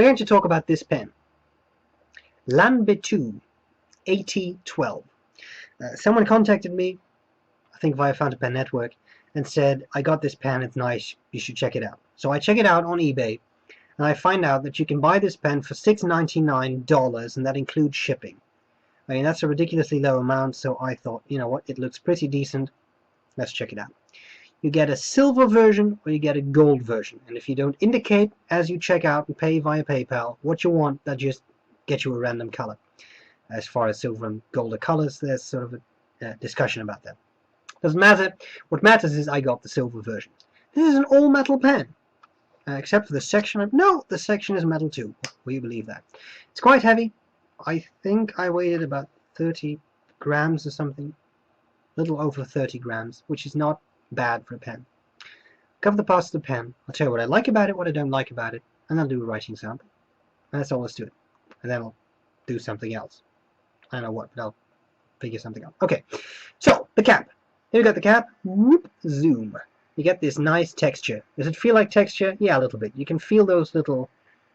going to talk about this pen, Lanbitou AT12. Someone contacted me, I think via Fountain Pen Network, and said, I got this pen, it's nice, you should check it out. So I check it out on eBay, and I find out that you can buy this pen for $6.99, and that includes shipping. I mean, that's a ridiculously low amount, so I thought, you know what, it looks pretty decent, let's check it out. You get a silver version or you get a gold version, and if you don't indicate as you check out and pay via PayPal what you want, that just gets you a random color. As far as silver and gold are colors, there's sort of a discussion about that. Doesn't matter. What matters is I got the silver version. This is an all-metal pen, except for the section. No, the section is metal too. Will you believe that? It's quite heavy. I think I weighed about 30 grams or something. A little over 30 grams, which is not bad for a pen. Cover the parts of the pen. I'll tell you what I like about it, what I don't like about it, and I'll do a writing sample. And that's all let's do it. And then I'll do something else. I don't know what, but I'll figure something out. Okay, so the cap. Here we got the cap. Whoop, zoom. You get this nice texture. Does it feel like texture? Yeah, a little bit. You can feel those little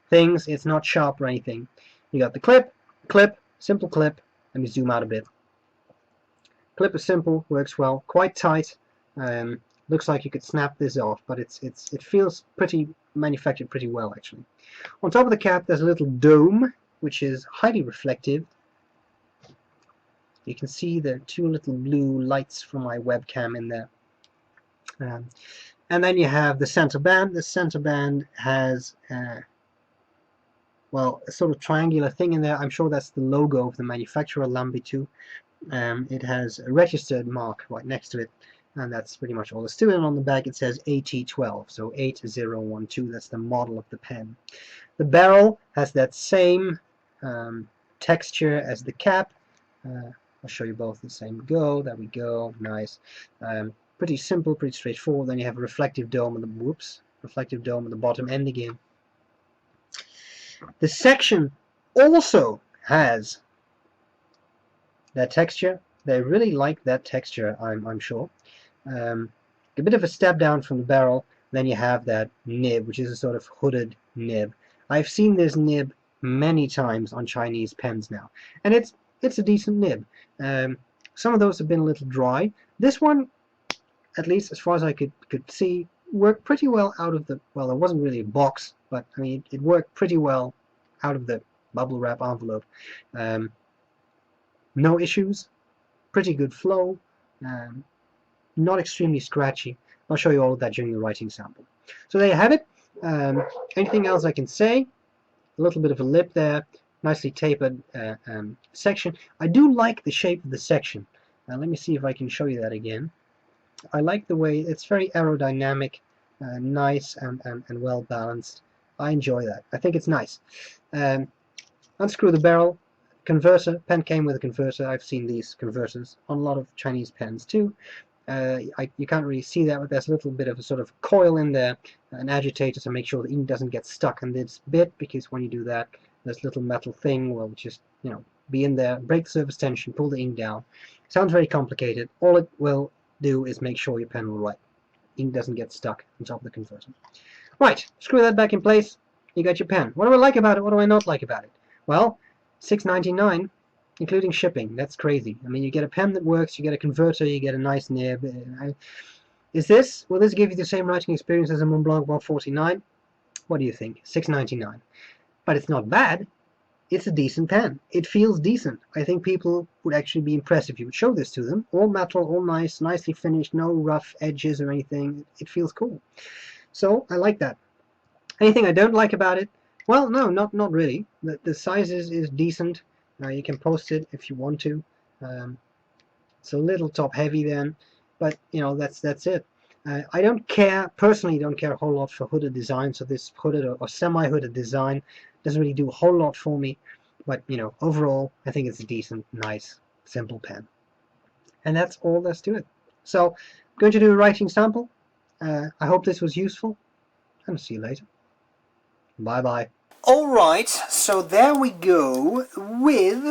things. It's not sharp or anything. You got the clip, simple clip. Let me zoom out a bit. Clip is simple, works well, quite tight. Looks like you could snap this off, but it feels pretty manufactured pretty well actually. On top of the cap, there's a little dome, which is highly reflective. You can see the two little blue lights from my webcam in there. And then you have the center band. The center band has, well, a sort of triangular thing in there. I'm sure that's the logo of the manufacturer, Lanbitou. It has a registered mark right next to it, and that's pretty much all there's to it. And on the back it says AT12, so 8012. That's the model of the pen. The barrel has that same texture as the cap. I'll show you both the same go. There we go. Nice. Pretty simple, pretty straightforward. Then you have a reflective dome at the reflective dome at the bottom end again. The section also has that texture. They really like that texture, I'm sure. A bit of a step down from the barrel. Then you have that nib, which is a sort of hooded nib. I've seen this nib many times on Chinese pens now, and it's a decent nib. Some of those have been a little dry. This one, at least as far as I could see, worked pretty well out of the, well, it wasn't really a box, but I mean it worked pretty well out of the bubble wrap envelope. No issues, pretty good flow, not extremely scratchy. I'll show you all of that during the writing sample. So there you have it. Anything else I can say? A little bit of a lip there. Nicely tapered section. I do like the shape of the section. Let me see if I can show you that again. I like the way it's very aerodynamic, nice and well balanced. I enjoy that. I think it's nice. Unscrew the barrel. Converter. Pen came with a converter. I've seen these converters on a lot of Chinese pens too. You can't really see that, but there's a little bit of a sort of coil in there, an agitator to make sure the ink doesn't get stuck in this bit, because when you do that, this little metal thing will just, you know, be in there, break the surface tension, pull the ink down. Sounds very complicated. All it will do is make sure your pen will write. Ink doesn't get stuck on top of the converter. Right, screw that back in place. You got your pen. What do I like about it? What do I not like about it? Well, $6.99, including shipping. That's crazy. I mean, you get a pen that works, you get a converter, you get a nice nib. Will this give you the same writing experience as a Montblanc 149? What do you think? $6.99. But it's not bad. It's a decent pen. It feels decent. I think people would actually be impressed if you would show this to them. All metal, all nice, nicely finished, no rough edges or anything. It feels cool. So I like that. Anything I don't like about it? Well, no, not really. The size is decent. You can post it if you want to. It's a little top heavy then, but you know, that's it. I personally don't care a whole lot for hooded design, so this hooded or semi-hooded design doesn't really do a whole lot for me, but you know, overall I think it's a decent, nice, simple pen. And that's all there's to it. So I'm going to do a writing sample. I hope this was useful, and I'll see you later. Bye bye. Alright, so there we go with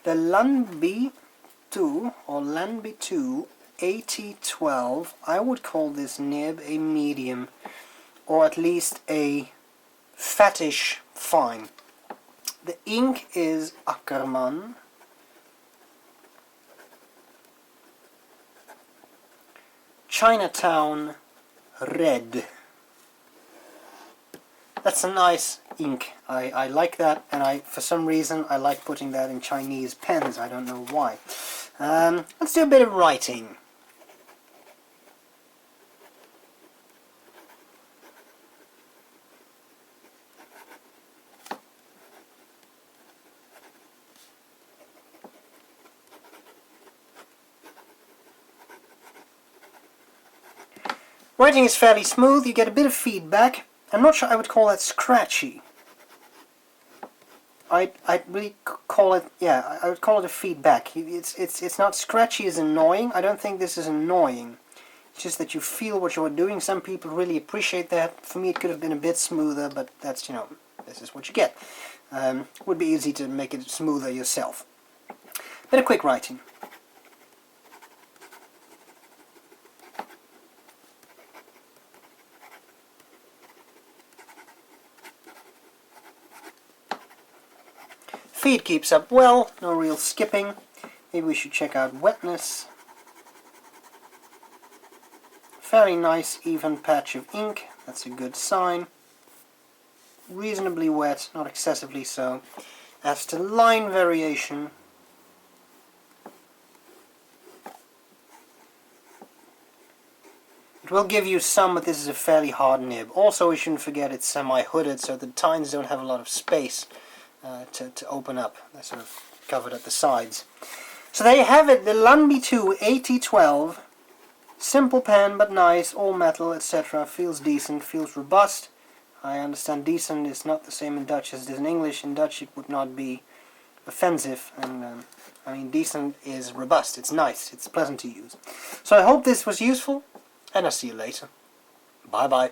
the Lanbitou or Lanbitou AT12. I would call this nib a medium, or at least a fattish fine. The ink is Ackerman. Chinatown Red. That's a nice ink. I like that, and for some reason I like putting that in Chinese pens. I don't know why. Let's do a bit of writing. Writing is fairly smooth. You get a bit of feedback. I'm not sure I would call that scratchy. I'd really call it, yeah, I would call it a feedback. It's not scratchy as annoying. I don't think this is annoying. It's just that you feel what you're doing. Some people really appreciate that. For me it could have been a bit smoother, but that's, you know, this is what you get. Would be easy to make it smoother yourself. Bit of quick writing. Feed keeps up well, no real skipping. Maybe we should check out Wetness. Very nice even patch of ink, that's a good sign. Reasonably wet, not excessively so. As to line variation, it will give you some, but this is a fairly hard nib. Also, we shouldn't forget it's semi-hooded, so the tines don't have a lot of space to open up. They're sort of covered at the sides. So there you have it, the Lanbitou 8012. Simple pen, but nice, all metal, etc. Feels decent, feels robust. I understand decent is not the same in Dutch as it is in English. In Dutch it would not be offensive, and I mean decent is robust. It's nice, it's pleasant to use. So I hope this was useful, and I'll see you later. Bye bye.